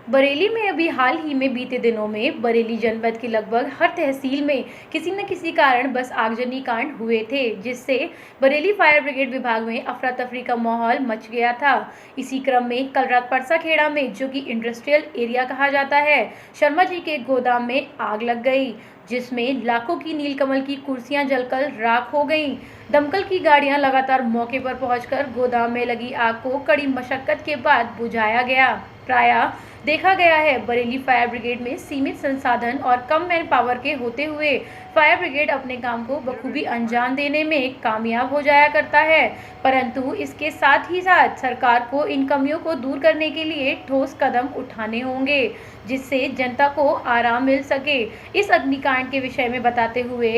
बरेली में अभी हाल ही में बीते दिनों में बरेली जनपद की लगभग हर तहसील में किसी न किसी कारण बस आगजनी कांड हुए थे, जिससे बरेली फायर ब्रिगेड विभाग में अफरा तफरी का माहौल मच गया था। इसी क्रम में कल रात परसा खेड़ा में, जो कि इंडस्ट्रियल एरिया कहा जाता है, शर्मा जी के गोदाम में आग लग गई, जिसमें लाखों की नीलकमल की कुर्सियां जलकर राख हो गईं। दमकल की गाड़ियां लगातार मौके पर पहुंचकर गोदाम में लगी आग को कड़ी मशक्कत के बाद बुझाया गया। प्रायः देखा गया है, बरेली फायर ब्रिगेड में सीमित संसाधन और कम मैन पावर के होते हुए फायर ब्रिगेड अपने काम को बखूबी अंजाम देने में कामयाब हो जाया करता है, परंतु इसके साथ ही साथ सरकार को इन कमियों को दूर करने के लिए ठोस कदम उठाने होंगे, जिससे जनता को आराम मिल सके। इस अग्निकांड के विषय में बताते हुए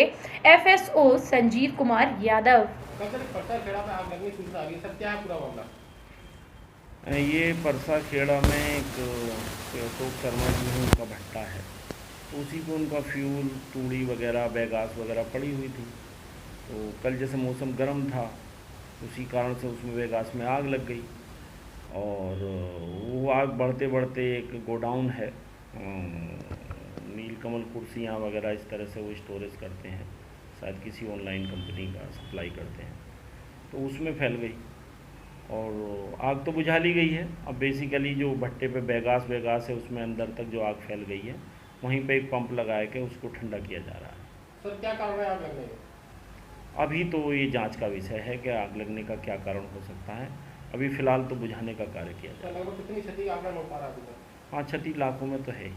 एफएसओ संजीव कुमार यादव। ये परसा खेड़ा में एक अशोक शर्मा जी हैं, उनका भट्टा है, तो उसी को उनका फ्यूल तूड़ी वगैरह बैगास वगैरह पड़ी हुई थी। तो कल जैसे मौसम गर्म था, उसी कारण से उसमें बैगास में आग लग गई और वो आग बढ़ते बढ़ते एक गोडाउन है, नीलकमल कुर्सियाँ वगैरह इस तरह से वो स्टोरेज करते हैं, शायद किसी ऑनलाइन कंपनी का सप्लाई करते हैं, तो उसमें फैल गई और आग तो बुझा ली गई है। अब बेसिकली जो भट्टे पे बैगास है उसमें अंदर तक जो आग फैल गई है, वहीं पे एक पंप लगाया के उसको ठंडा किया जा रहा है। सर, क्या कारण है आग लगने का? अभी तो ये जांच का विषय है कि आग लगने का क्या कारण हो सकता है। अभी फ़िलहाल तो बुझाने का कार्य किया जा रहा है। लगभग कितनी क्षति आंकलन हो पा रहा है अभी तक? हाँ, क्षति लाखों में तो है ही,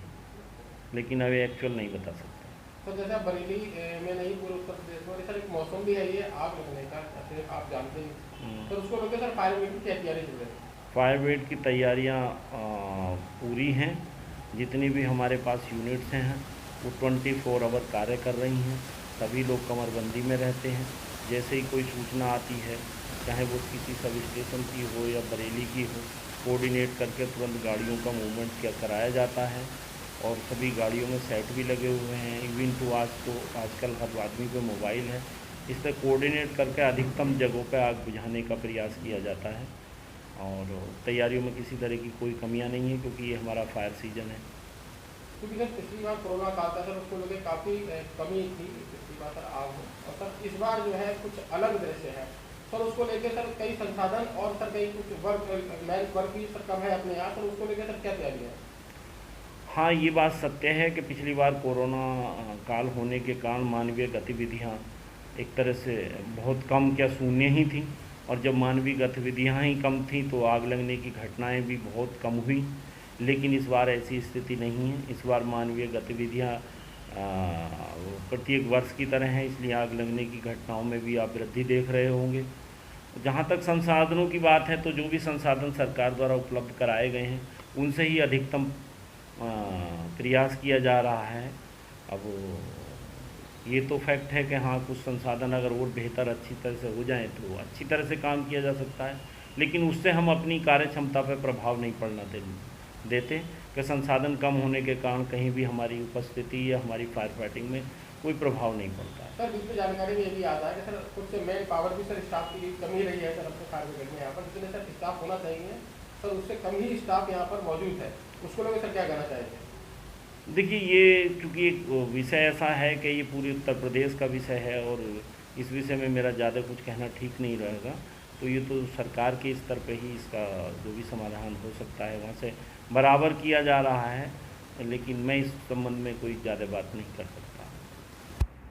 लेकिन अभी एक्चुअल नहीं बता सकते। सर, जैसे आप बरेली में नहीं, पूरे उत्तर प्रदेश में, सर एक मौसम भी है ये आग लगने का, जैसे आप जानते हैं, तो उसको लेकर सर फायर ब्रिगेड की क्या तैयारी चल रही है? फायर ब्रिगेड की तैयारियाँ पूरी हैं। जितनी भी हमारे पास यूनिट्स हैं वो 24 आवर कार्य कर रही हैं। सभी लोग कमरबंदी में रहते हैं। जैसे ही कोई सूचना आती है, चाहे वो किसी सब स्टेशन की हो या बरेली की हो, कोऑर्डिनेट करके तुरंत गाड़ियों का मूवमेंट क्या कराया जाता है और सभी गाड़ियों में सेट भी लगे हुए हैं। इवन तो आजकल हर आदमी पे मोबाइल है, इससे कोऑर्डिनेट करके अधिकतम जगहों पर आग बुझाने का प्रयास किया जाता है और तैयारियों में किसी तरह की कोई कमियां नहीं है, क्योंकि ये हमारा फायर सीजन है। क्योंकि सर पिछली बार कोरोना काल था सर, उसको लेकर काफ़ी कमी थी पिछली बार सर आग में, और सर इस बार जो है कुछ अलग दृश्य है सर। उसको लेकर सर कई संसाधन और सर कई कुछ मैन वर्क भी सर कम है अपने यहाँ, सर उसको लेकर सर क्या तैयारी है? हाँ, ये बात सत्य है कि पिछली बार कोरोना काल होने के कारण मानवीय गतिविधियाँ एक तरह से बहुत कम, क्या शून्य ही थी, और जब मानवीय गतिविधियाँ ही कम थी तो आग लगने की घटनाएं भी बहुत कम हुई। लेकिन इस बार ऐसी स्थिति नहीं है। इस बार मानवीय गतिविधियाँ प्रत्येक वर्ष की तरह हैं, इसलिए आग लगने की घटनाओं में भी आप वृद्धि देख रहे होंगे। जहाँ तक संसाधनों की बात है, तो जो भी संसाधन सरकार द्वारा उपलब्ध कराए गए हैं उनसे ही अधिकतम प्रयास किया जा रहा है। अब ये तो फैक्ट है कि हाँ, कुछ संसाधन अगर और बेहतर अच्छी तरह से हो जाएं तो अच्छी तरह से काम किया जा सकता है, लेकिन उससे हम अपनी कार्य क्षमता पर प्रभाव नहीं पड़ना देते कि संसाधन कम होने के कारण कहीं भी हमारी उपस्थिति या हमारी फायर फाइटिंग में कोई प्रभाव नहीं पड़ता है। सर, बीच में जानकारी में ये भी आता है कि सर कुछ मैन पावर भी सर स्टाफ की कमी रही है सर अपने फायर ब्रिगेड में यहाँ पर, जितने सर स्टाफ होना चाहिए सर उससे कम ही स्टाफ यहाँ पर मौजूद है, उसको लेकर सर क्या कहना चाहेंगे? देखिए, ये चूँकि एक विषय ऐसा है कि ये पूरे उत्तर प्रदेश का विषय है और इस विषय में मेरा ज़्यादा कुछ कहना ठीक नहीं रहेगा, तो ये तो सरकार के स्तर पे ही इसका जो भी समाधान हो सकता है वहाँ से बराबर किया जा रहा है, लेकिन मैं इस संबंध में कोई ज़्यादा बात नहीं कर सकता।